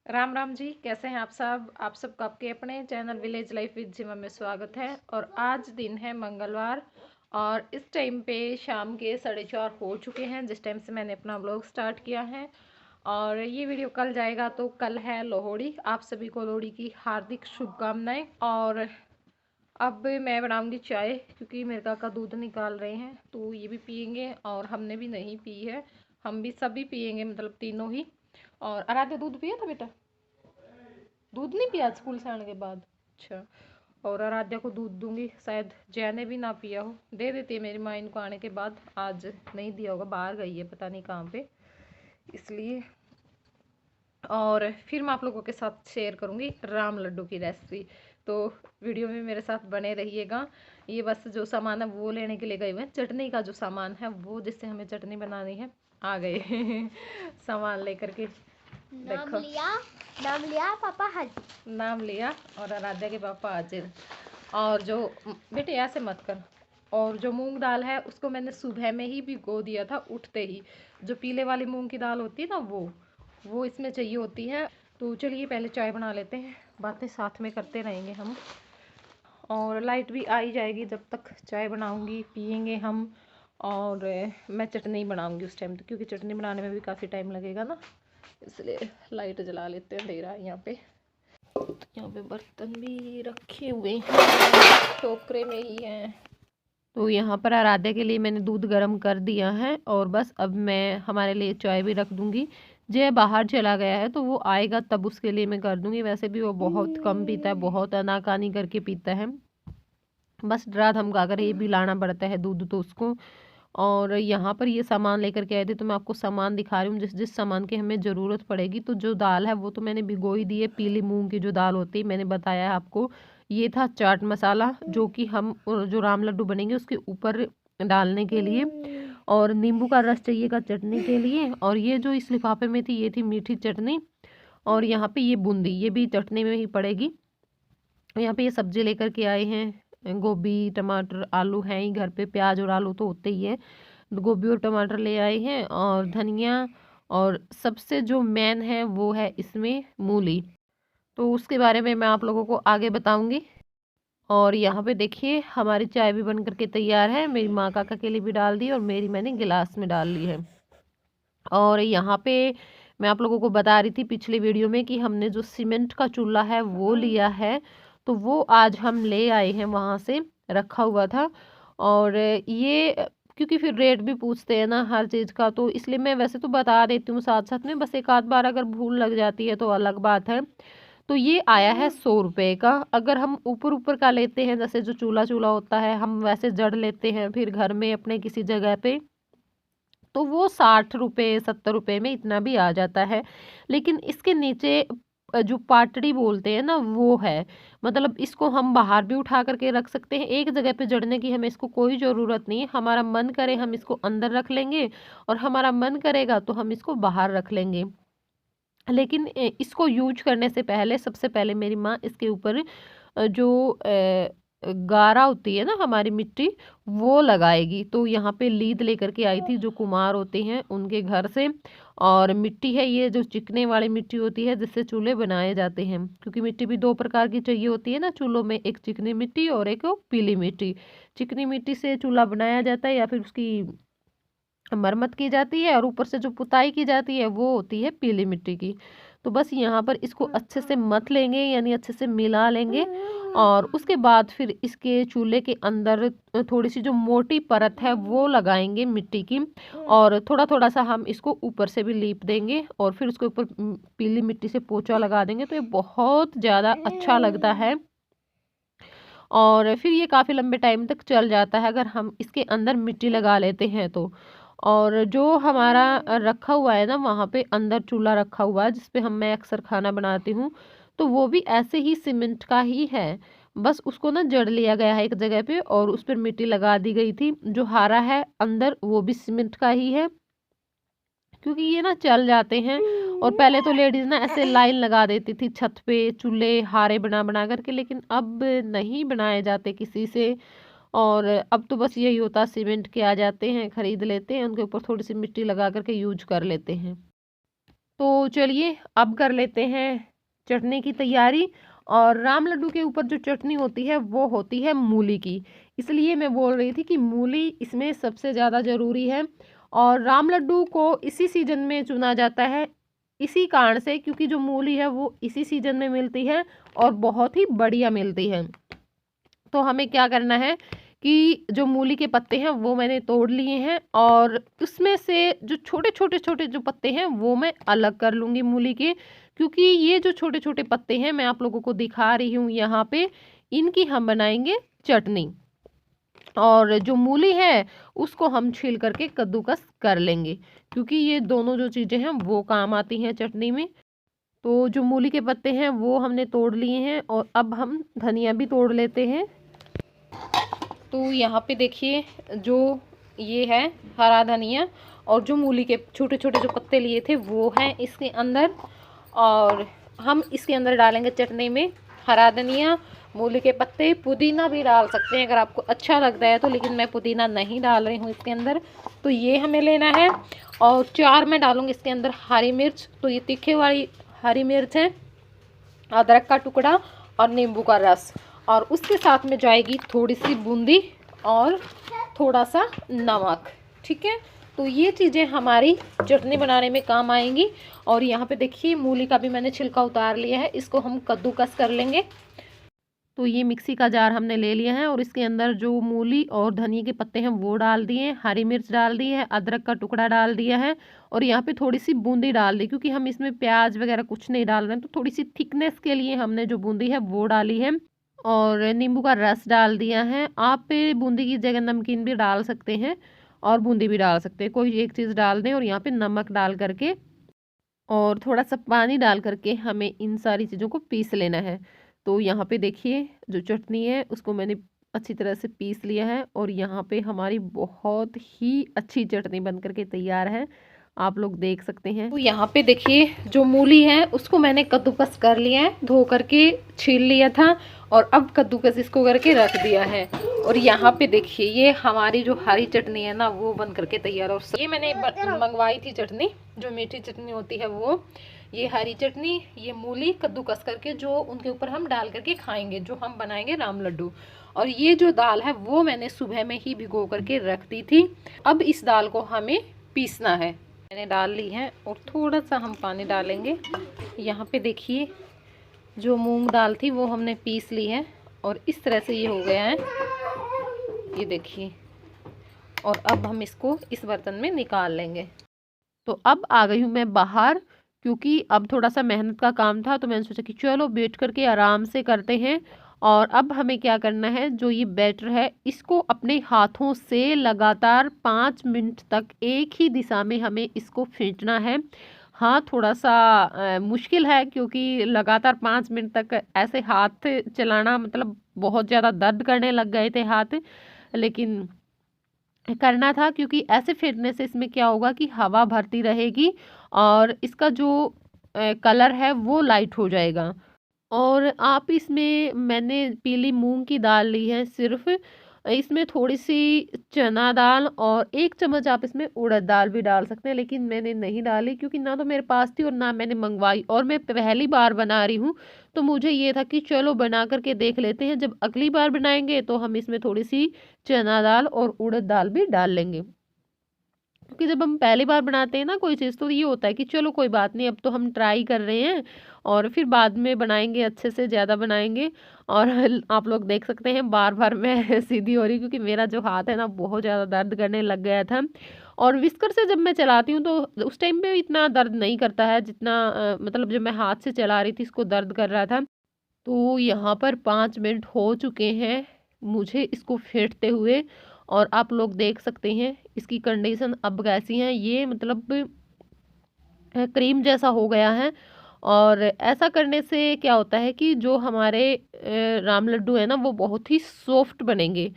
राम राम जी, कैसे हैं आप सब। आप सबका आपके अपने चैनल विलेज लाइफ विद जिमा में स्वागत है। और आज दिन है मंगलवार और इस टाइम पे शाम के 4:30 हो चुके हैं जिस टाइम से मैंने अपना ब्लॉग स्टार्ट किया है। और ये वीडियो कल जाएगा तो कल है लोहड़ी। आप सभी को लोहड़ी की हार्दिक शुभकामनाएं। और अब मैं बनाऊंगी चाय क्योंकि मेरे काका दूध निकाल रहे हैं तो ये भी पियेंगे और हमने भी नहीं पी है। हम भी सभी पियेंगे, मतलब तीनों ही। और आराध्या दूध पिया था बेटा? दूध नहीं पिया स्कूल से आने के बाद? अच्छा। और आराध्या को दूध दूंगी, शायद जया ने भी ना पिया हो। दे देती है मेरी माँ इनको आने के बाद। आज नहीं दिया होगा, बाहर गई है पता नहीं कहाँ पे, इसलिए। और फिर मैं आप लोगों के साथ शेयर करूंगी राम लड्डू की रेसिपी, तो वीडियो में मेरे साथ बने रहिएगा। ये बस जो सामान है वो लेने के लिए गए हुए हैं। चटनी का जो सामान है वो, जिससे हमें चटनी बनानी है, आ गए सामान लेकर के। नाम देखो, लिया नाम लिया पापा हाजी। नाम लिया और आराध्या के पापा हाजिर। और जो, बेटे ऐसे मत कर। और जो मूंग दाल है उसको मैंने सुबह में ही भिगो दिया था उठते ही। जो पीले वाली मूंग की दाल होती है ना, वो इसमें चाहिए होती है। तो चलिए पहले चाय बना लेते हैं, बातें साथ में करते रहेंगे हम। और लाइट भी आ ही जाएगी जब तक चाय बनाऊंगी, पियेंगे हम। और मैं चटनी बनाऊंगी उस टाइम, तो क्योंकि चटनी बनाने में भी काफ़ी टाइम लगेगा ना, इसलिए लाइट जला लेते हैं। अंधेरा है यहाँ पे। तो यहाँ पे बर्तन भी रखे हुए हैं, टोकरे में ही हैं। तो यहाँ पर आराध्या के लिए मैंने दूध गर्म कर दिया है और बस अब मैं हमारे लिए चाय भी रख दूंगी। जय बाहर चला गया है तो वो आएगा तब उसके लिए मैं कर दूंगी। वैसे भी वो बहुत कम पीता है, बहुत अनाकानी करके पीता है। बस डरा धमका कर ये भी लाना पड़ता है दूध तो उसको। और यहाँ पर ये सामान लेकर के आए थे तो मैं आपको सामान दिखा रही हूँ जिस जिस सामान की हमें ज़रूरत पड़ेगी। तो जो दाल है वो तो मैंने भिगो ही दी है, पीली मूंग की जो दाल होती है, मैंने बताया है आपको। ये था चाट मसाला जो कि हम जो राम लड्डू बनेंगे उसके ऊपर डालने के लिए। और नींबू का रस चाहिएगा चटनी के लिए। और ये जो इस लिफाफे में थी ये थी मीठी चटनी। और यहाँ पे ये बूंदी, ये भी चटनी में ही पड़ेगी। यहाँ पे ये सब्जी लेकर के आए हैं, गोभी टमाटर आलू हैं ही घर पे, प्याज और आलू तो होते ही है। गोभी और टमाटर ले आए हैं और धनिया। और सबसे जो मेन है वो है इसमें मूली। तो उसके बारे में मैं आप लोगों को आगे बताऊंगी। और यहाँ पे देखिए हमारी चाय भी बन करके तैयार है। मेरी माँ काका के लिए भी डाल दी और मेरी मैंने गिलास में डाल ली है। और यहाँ पे मैं आप लोगों को बता रही थी पिछली वीडियो में कि हमने जो सीमेंट का चूल्हा है वो लिया है। तो वो आज हम ले आए हैं, वहाँ से रखा हुआ था। और ये क्योंकि फिर रेट भी पूछते हैं ना हर चीज़ का, तो इसलिए मैं वैसे तो बता देती हूँ साथ साथ में, बस एक आध बार अगर भूल लग जाती है तो अलग बात है। तो ये आया है 100 रुपये का। अगर हम ऊपर ऊपर का लेते हैं, जैसे जो चूल्हा चूल्हा होता है हम वैसे जड़ लेते हैं फिर घर में अपने किसी जगह पे, तो वो 60 रुपये 70 रुपये में इतना भी आ जाता है। लेकिन इसके नीचे जो पाटड़ी बोलते हैं ना वो है, मतलब इसको हम बाहर भी उठा करके रख सकते हैं। एक जगह पे जड़ने की हमें इसको कोई ज़रूरत नहीं है। हमारा मन करे हम इसको अंदर रख लेंगे और हमारा मन करेगा तो हम इसको बाहर रख लेंगे। लेकिन इसको यूज करने से पहले सबसे पहले मेरी माँ इसके ऊपर जो गारा होती है ना हमारी मिट्टी, वो लगाएगी। तो यहाँ पे लीद लेकर के आई थी जो कुम्हार होते हैं उनके घर से। और मिट्टी है ये जो चिकने वाली मिट्टी होती है जिससे चूल्हे बनाए जाते हैं, क्योंकि मिट्टी भी दो प्रकार की चाहिए होती है ना चूल्हों में, एक चिकनी मिट्टी और एक पीली मिट्टी। चिकनी मिट्टी से चूल्हा बनाया जाता है या फिर उसकी मरम्मत की जाती है, और ऊपर से जो पुताई की जाती है वो होती है पीली मिट्टी की। तो बस यहाँ पर इसको अच्छे से मथ लेंगे, यानी अच्छे से मिला लेंगे। और उसके बाद फिर इसके चूल्हे के अंदर थोड़ी सी जो मोटी परत है वो लगाएंगे मिट्टी की। और थोड़ा थोड़ा सा हम इसको ऊपर से भी लीप देंगे और फिर उसके ऊपर पीली मिट्टी से पोंछा लगा देंगे, तो ये बहुत ज़्यादा अच्छा लगता है। और फिर ये काफ़ी लंबे टाइम तक चल जाता है अगर हम इसके अंदर मिट्टी लगा लेते हैं तो। और जो हमारा रखा हुआ है ना वहाँ पे अंदर चूल्हा रखा हुआ है जिस पे मैं अक्सर खाना बनाती हूँ, तो वो भी ऐसे ही सीमेंट का ही है। बस उसको ना जड़ लिया गया है एक जगह पे और उस पर मिट्टी लगा दी गई थी। जो हारा है अंदर वो भी सीमेंट का ही है, क्योंकि ये ना चल जाते हैं। और पहले तो लेडीज ना ऐसे लाइन लगा देती थी छत पे चूल्हे हारे बना बना करके, लेकिन अब नहीं बनाए जाते किसी से। और अब तो बस यही होता, सीमेंट के आ जाते हैं, खरीद लेते हैं, उनके ऊपर थोड़ी सी मिट्टी लगा करके यूज कर लेते हैं। तो चलिए अब कर लेते हैं चटनी की तैयारी। और राम लड्डू के ऊपर जो चटनी होती है वो होती है मूली की, इसलिए मैं बोल रही थी कि मूली इसमें सबसे ज़्यादा ज़रूरी है। और राम लड्डू को इसी सीजन में चुना जाता है, इसी कारण से क्योंकि जो मूली है वो इसी सीजन में मिलती है और बहुत ही बढ़िया मिलती है। तो हमें क्या करना है कि जो मूली के पत्ते हैं वो मैंने तोड़ लिए हैं और उसमें से जो छोटे छोटे छोटे जो पत्ते हैं वो मैं अलग कर लूँगी मूली के, क्योंकि ये जो छोटे छोटे पत्ते हैं मैं आप लोगों को दिखा रही हूँ यहाँ पे, इनकी हम बनाएंगे चटनी। और जो मूली है उसको हम छील करके कद्दूकस कर लेंगे, क्योंकि ये दोनों जो चीज़ें हैं वो काम आती हैं चटनी में। तो जो मूली के पत्ते हैं वो हमने तोड़ लिए हैं और अब हम धनिया भी तोड़ लेते हैं। तो यहाँ पे देखिए जो ये है हरा धनिया और जो मूली के छोटे छोटे जो पत्ते लिए थे वो हैं इसके अंदर। और हम इसके अंदर डालेंगे चटनी में हरा धनिया, मूली के पत्ते, पुदीना भी डाल सकते हैं अगर आपको अच्छा लगता है तो, लेकिन मैं पुदीना नहीं डाल रही हूँ इसके अंदर। तो ये हमें लेना है। और 4 मैं डालूँगी इसके अंदर हरी मिर्च, तो ये तीखे वाली हरी मिर्च है, अदरक का टुकड़ा और नींबू का रस। और उसके साथ में जाएगी थोड़ी सी बूंदी और थोड़ा सा नमक। ठीक है, तो ये चीज़ें हमारी चटनी बनाने में काम आएंगी। और यहाँ पे देखिए मूली का भी मैंने छिलका उतार लिया है, इसको हम कद्दूकस कर लेंगे। तो ये मिक्सी का जार हमने ले लिया है और इसके अंदर जो मूली और धनिया के पत्ते हैं वो डाल दिए, हरी मिर्च डाल दी है, अदरक का टुकड़ा डाल दिया है और यहाँ पे थोड़ी सी बूंदी डाल दी, क्योंकि हम इसमें प्याज वगैरह कुछ नहीं डाल रहे हैं, तो थोड़ी सी थिकनेस के लिए हमने जो बूंदी है वो डाली है। और नींबू का रस डाल दिया है। आप बूंदी की जगह नमकीन भी डाल सकते हैं और बूंदी भी डाल सकते हैं, कोई एक चीज़ डाल दें। और यहाँ पे नमक डाल करके और थोड़ा सा पानी डाल करके हमें इन सारी चीज़ों को पीस लेना है। तो यहाँ पे देखिए जो चटनी है उसको मैंने अच्छी तरह से पीस लिया है और यहाँ पे हमारी बहुत ही अच्छी चटनी बन करके तैयार है, आप लोग देख सकते हैं। तो यहाँ पे देखिए जो मूली है उसको मैंने कद्दूकस कर लिया है, धो करके छील लिया था और अब कद्दूकस इसको करके रख दिया है। और यहाँ पे देखिए ये हमारी जो हरी चटनी है ना वो बन करके तैयार है। और ये मैंने मंगवाई थी चटनी, जो मीठी चटनी होती है वो, ये हरी चटनी, ये मूली कद्दूकस करके जो उनके ऊपर हम डाल करके खाएंगे, जो हम बनाएंगे राम लड्डू। और ये जो दाल है वो मैंने सुबह में ही भिगो करके रख दी थी। अब इस दाल को हमें पीसना है, मैंने डाल ली है और थोड़ा सा हम पानी डालेंगे। यहाँ पे देखिए जो मूंग दाल थी वो हमने पीस ली है और इस तरह से ये हो गया है, ये देखिए। और अब हम इसको इस बर्तन में निकाल लेंगे। तो अब आ गई हूँ मैं बाहर, क्योंकि अब थोड़ा सा मेहनत का काम था तो मैंने सोचा कि चलो बैठ करके आराम से करते हैं। और अब हमें क्या करना है, जो ये बैटर है इसको अपने हाथों से लगातार 5 मिनट तक एक ही दिशा में हमें इसको फेंटना है। हाँ थोड़ा सा मुश्किल है, क्योंकि लगातार 5 मिनट तक ऐसे हाथ चलाना मतलब बहुत ज़्यादा दर्द करने लग गए थे हाथ, लेकिन करना था, क्योंकि ऐसे फेंटने से इसमें क्या होगा कि हवा भरती रहेगी और इसका जो कलर है वो लाइट हो जाएगा। और आप इसमें मैंने पीली मूंग की दाल ली है सिर्फ, इसमें थोड़ी सी चना दाल और 1 चम्मच आप इसमें उड़द दाल भी डाल सकते हैं, लेकिन मैंने नहीं डाली क्योंकि ना तो मेरे पास थी और ना मैंने मंगवाई, और मैं पहली बार बना रही हूँ। तो मुझे ये था कि चलो बना करके देख लेते हैं, जब अगली बार बनाएंगे तो हम इसमें थोड़ी सी चना दाल और उड़द दाल भी डाल लेंगे। क्योंकि जब हम पहली बार बनाते हैं ना कोई चीज़, तो ये होता है कि चलो कोई बात नहीं, अब तो हम ट्राई कर रहे हैं और फिर बाद में बनाएंगे, अच्छे से ज़्यादा बनाएंगे। और आप लोग देख सकते हैं बार बार मैं सीधी हो रही, क्योंकि मेरा जो हाथ है ना बहुत ज़्यादा दर्द करने लग गया था। और विस्कर से जब मैं चलाती हूँ तो उस टाइम पे इतना दर्द नहीं करता है जितना मतलब जब मैं हाथ से चला रही थी इसको दर्द कर रहा था। तो यहाँ पर 5 मिनट हो चुके हैं मुझे इसको फेंटते हुए, और आप लोग देख सकते हैं इसकी कंडीशन अब कैसी है, ये मतलब क्रीम जैसा हो गया है। और ऐसा करने से क्या होता है कि जो हमारे राम लड्डू है ना वो बहुत ही सॉफ्ट बनेंगे।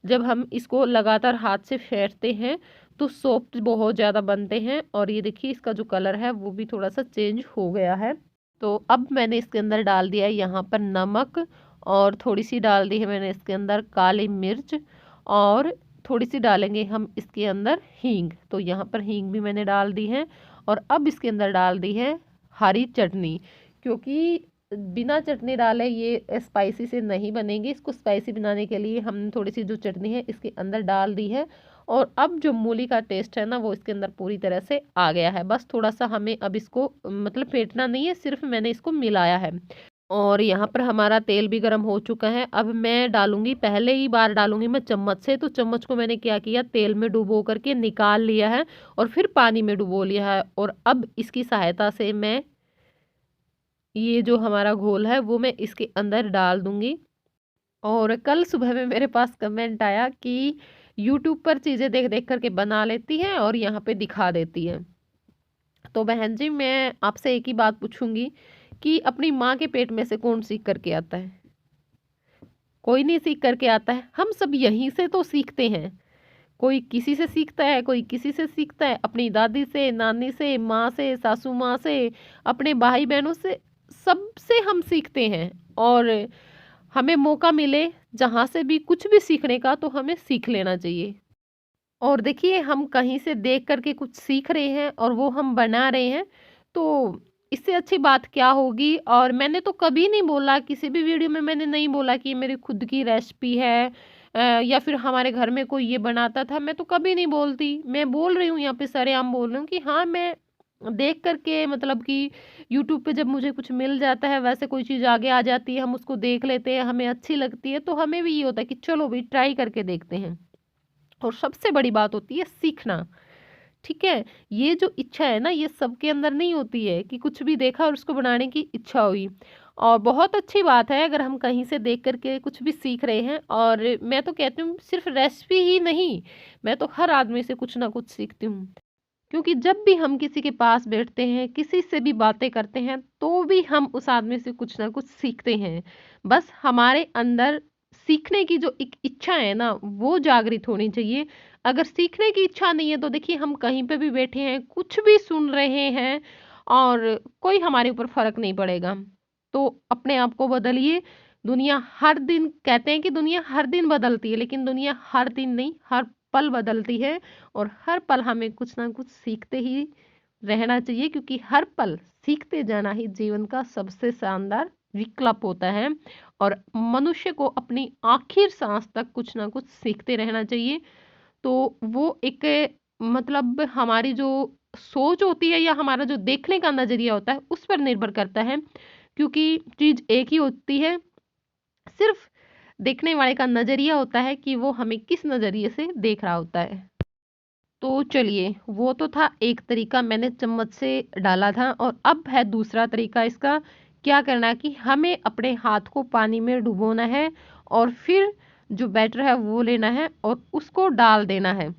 जब हम इसको लगातार हाथ से फेंटते हैं तो सॉफ्ट बहुत ज़्यादा बनते हैं। और ये देखिए इसका जो कलर है वो भी थोड़ा सा चेंज हो गया है। तो अब मैंने इसके अंदर डाल दिया है यहाँ पर नमक, और थोड़ी सी डाल दी है मैंने इसके अंदर काली मिर्च, और थोड़ी सी डालेंगे हम इसके अंदर हींग। तो यहाँ पर हींग भी मैंने डाल दी है। और अब इसके अंदर डाल दी है हरी चटनी, क्योंकि बिना चटनी डाले ये स्पाइसी से नहीं बनेगी। इसको स्पाइसी बनाने के लिए हमने थोड़ी सी जो चटनी है इसके अंदर डाल दी है। और अब जो मूली का टेस्ट है ना वो इसके अंदर पूरी तरह से आ गया है। बस थोड़ा सा हमें अब इसको मतलब फेंटना नहीं है, सिर्फ मैंने इसको मिलाया है। और यहाँ पर हमारा तेल भी गर्म हो चुका है। अब मैं डालूंगी, पहले ही बार डालूंगी मैं चम्मच से, तो चम्मच को मैंने क्या किया, तेल में डुबो करके निकाल लिया है और फिर पानी में डुबो लिया है। और अब इसकी सहायता से मैं ये जो हमारा घोल है वो मैं इसके अंदर डाल दूंगी। और कल सुबह में मेरे पास कमेंट आया कि यूट्यूब पर चीज़ें देख देख करके बना लेती हैं और यहाँ पे दिखा देती हैं। तो बहन जी, मैं आपसे एक ही बात पूछूंगी कि अपनी माँ के पेट में से कौन सीख करके आता है? कोई नहीं सीख करके आता है। हम सब यहीं से तो सीखते हैं। कोई किसी से सीखता है, कोई किसी से सीखता है, अपनी दादी से, नानी से, माँ से, सासू माँ से, अपने भाई बहनों से, सबसे हम सीखते हैं। और हमें मौका मिले जहाँ से भी कुछ भी सीखने का तो हमें सीख लेना चाहिए। और देखिए, हम कहीं से देख करके कुछ सीख रहे हैं और वो हम बना रहे हैं, तो इससे अच्छी बात क्या होगी। और मैंने तो कभी नहीं बोला, किसी भी वीडियो में मैंने नहीं बोला कि ये मेरी खुद की रेसिपी है या फिर हमारे घर में कोई ये बनाता था। मैं तो कभी नहीं बोलती। मैं बोल रही हूँ यहाँ पे, सरेआम बोल रही हूँ कि हाँ, मैं देख करके मतलब कि यूट्यूब पे जब मुझे कुछ मिल जाता है, वैसे कोई चीज़ आगे आ जाती है, हम उसको देख लेते हैं, हमें अच्छी लगती है, तो हमें भी ये होता है कि चलो भाई ट्राई करके देखते हैं। और सबसे बड़ी बात होती है सीखना। ठीक है, ये जो इच्छा है ना, ये सबके अंदर नहीं होती है कि कुछ भी देखा और उसको बनाने की इच्छा हुई। और बहुत अच्छी बात है अगर हम कहीं से देख करके कुछ भी सीख रहे हैं। और मैं तो कहती हूँ सिर्फ रेसिपी ही नहीं, मैं तो हर आदमी से कुछ ना कुछ सीखती हूँ। क्योंकि जब भी हम किसी के पास बैठते हैं, किसी से भी बातें करते हैं, तो भी हम उस आदमी से कुछ ना कुछ सीखते हैं। बस हमारे अंदर सीखने की जो एक इच्छा है ना, वो जागृत होनी चाहिए। अगर सीखने की इच्छा नहीं है तो देखिए, हम कहीं पे भी बैठे हैं, कुछ भी सुन रहे हैं और कोई हमारे ऊपर फर्क नहीं पड़ेगा। तो अपने आप को बदलिए। दुनिया हर दिन, कहते हैं कि दुनिया हर दिन बदलती है, लेकिन दुनिया हर दिन नहीं, हर पल बदलती है। और हर पल हमें कुछ ना कुछ सीखते ही रहना चाहिए, क्योंकि हर पल सीखते जाना ही जीवन का सबसे शानदार विकल्प होता है। और मनुष्य को अपनी आखिर सांस तक कुछ ना कुछ सीखते रहना चाहिए। तो वो एक मतलब हमारी जो सोच होती है या हमारा जो देखने का नजरिया होता है उस पर निर्भर करता है। क्योंकि चीज एक ही होती है, सिर्फ देखने वाले का नजरिया होता है कि वो हमें किस नजरिए से देख रहा होता है। तो चलिए, वो तो था एक तरीका, मैंने चम्मच से डाला था। और अब है दूसरा तरीका इसका। क्या करना है कि हमें अपने हाथ को पानी में डुबोना है और फिर जो बैटर है वो लेना है और उसको डाल देना है।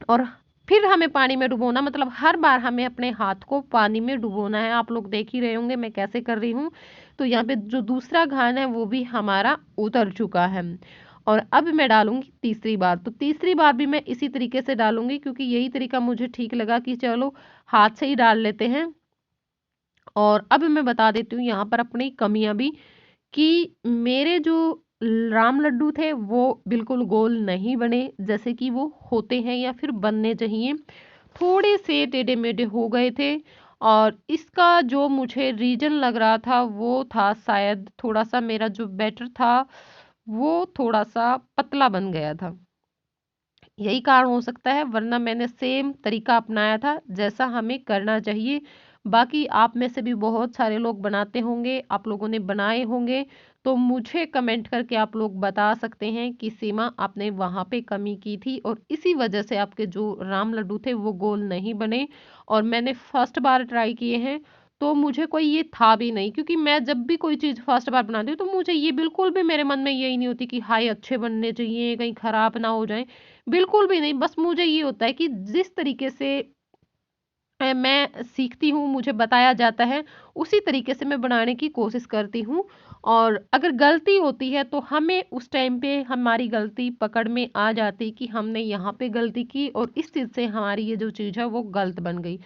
और फिर हमें पानी में डुबोना, मतलब हर बार हमें अपने हाथ को पानी में डुबोना है। आप लोग देख ही रहे होंगे मैं कैसे कर रही हूँ। तो यहाँ पे जो दूसरा घान है वो भी हमारा उतर चुका है। और अब मैं डालूंगी तीसरी बार। तो तीसरी बार भी मैं इसी तरीके से डालूंगी, क्योंकि यही तरीका मुझे ठीक लगा कि चलो हाथ से ही डाल लेते हैं। और अब मैं बता देती हूँ यहाँ पर अपनी कमियां भी, कि मेरे जो राम लड्डू थे वो बिल्कुल गोल नहीं बने जैसे कि वो होते हैं या फिर बनने चाहिए। थोड़े से टेढ़े मेढ़े हो गए थे। और इसका जो मुझे रीजन लग रहा था वो था शायद थोड़ा सा मेरा जो बैटर था वो थोड़ा सा पतला बन गया था। यही कारण हो सकता है, वरना मैंने सेम तरीका अपनाया था जैसा हमें करना चाहिए। बाकी आप में से भी बहुत सारे लोग बनाते होंगे, आप लोगों ने बनाए होंगे, तो मुझे कमेंट करके आप लोग बता सकते हैं कि सीमा आपने वहाँ पे कमी की थी और इसी वजह से आपके जो राम लड्डू थे वो गोल नहीं बने। और मैंने फर्स्ट बार ट्राई किए हैं, तो मुझे कोई ये था भी नहीं, क्योंकि मैं जब भी कोई चीज़ फर्स्ट बार बनाती हूँ तो मुझे ये बिल्कुल भी मेरे मन में यही नहीं होती कि हाय अच्छे बनने चाहिए, कहीं खराब ना हो जाए। बिल्कुल भी नहीं। बस मुझे ये होता है कि जिस तरीके से मैं सीखती हूँ, मुझे बताया जाता है, उसी तरीके से मैं बनाने की कोशिश करती हूँ। और अगर गलती होती है तो हमें उस टाइम पे हमारी गलती पकड़ में आ जाती कि हमने यहाँ पे गलती की और इस चीज़ से हमारी ये जो चीज़ है वो गलत बन गई।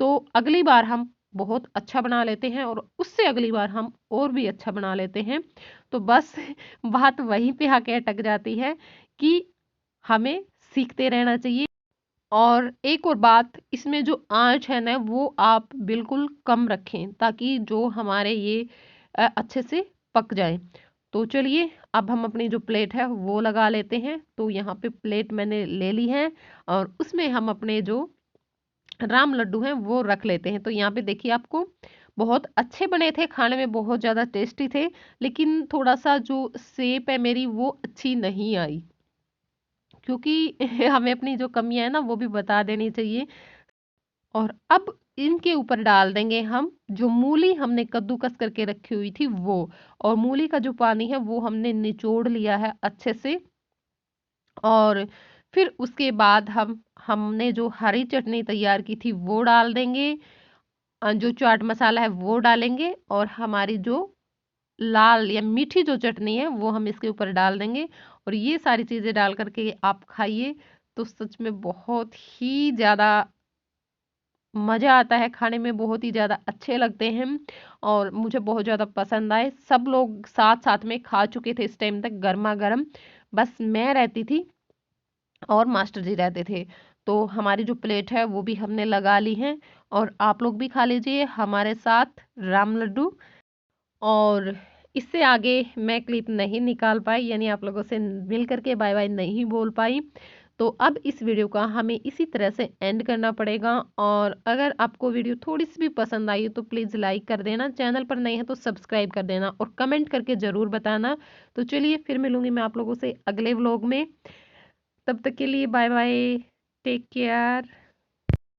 तो अगली बार हम बहुत अच्छा बना लेते हैं और उससे अगली बार हम और भी अच्छा बना लेते हैं। तो बस बात वहीं पे आके अटक जाती है कि हमें सीखते रहना चाहिए। और एक और बात, इसमें जो आँच है ना वो आप बिल्कुल कम रखें ताकि जो हमारे ये अच्छे से पक जाएँ। तो चलिए अब हम अपनी जो प्लेट है वो लगा लेते हैं। तो यहाँ पे प्लेट मैंने ले ली है और उसमें हम अपने जो राम लड्डू हैं वो रख लेते हैं। तो यहाँ पे देखिए आपको बहुत अच्छे बने थे, खाने में बहुत ज़्यादा टेस्टी थे, लेकिन थोड़ा-सा जो शेप है मेरी वो अच्छी नहीं आई। क्योंकि हमें अपनी जो कमियाँ हैं ना वो भी बता देनी चाहिए। और अब इनके ऊपर डाल देंगे हम जो मूली हमने कद्दूकस करके रखी हुई थी वो, और मूली का जो पानी है वो हमने निचोड़ लिया है अच्छे से। और फिर उसके बाद हमने जो हरी चटनी तैयार की थी वो डाल देंगे, जो चाट मसाला है वो डालेंगे, और हमारी जो लाल या मीठी जो चटनी है वो हम इसके ऊपर डाल देंगे। और ये सारी चीज़ें डाल करके आप खाइए तो सच में बहुत ही ज़्यादा मज़ा आता है खाने में, बहुत ही ज़्यादा अच्छे लगते हैं और मुझे बहुत ज़्यादा पसंद आए। सब लोग साथ-साथ में खा चुके थे इस टाइम तक गरमा-गरम, बस मैं रहती थी और मास्टर जी रहते थे। तो हमारी जो प्लेट है वो भी हमने लगा ली है और आप लोग भी खा लीजिए हमारे साथ राम लड्डू। और इससे आगे मैं क्लिप नहीं निकाल पाई, यानी आप लोगों से मिल करके बाय बाय नहीं बोल पाई। तो अब इस वीडियो का हमें इसी तरह से एंड करना पड़ेगा। और अगर आपको वीडियो थोड़ी सी भी पसंद आई तो प्लीज़ लाइक कर देना, चैनल पर नए हैं तो सब्सक्राइब कर देना और कमेंट करके ज़रूर बताना। तो चलिए फिर मिलूंगी मैं आप लोगों से अगले व्लॉग में, तब तक के लिए बाय बाय, टेक केयर।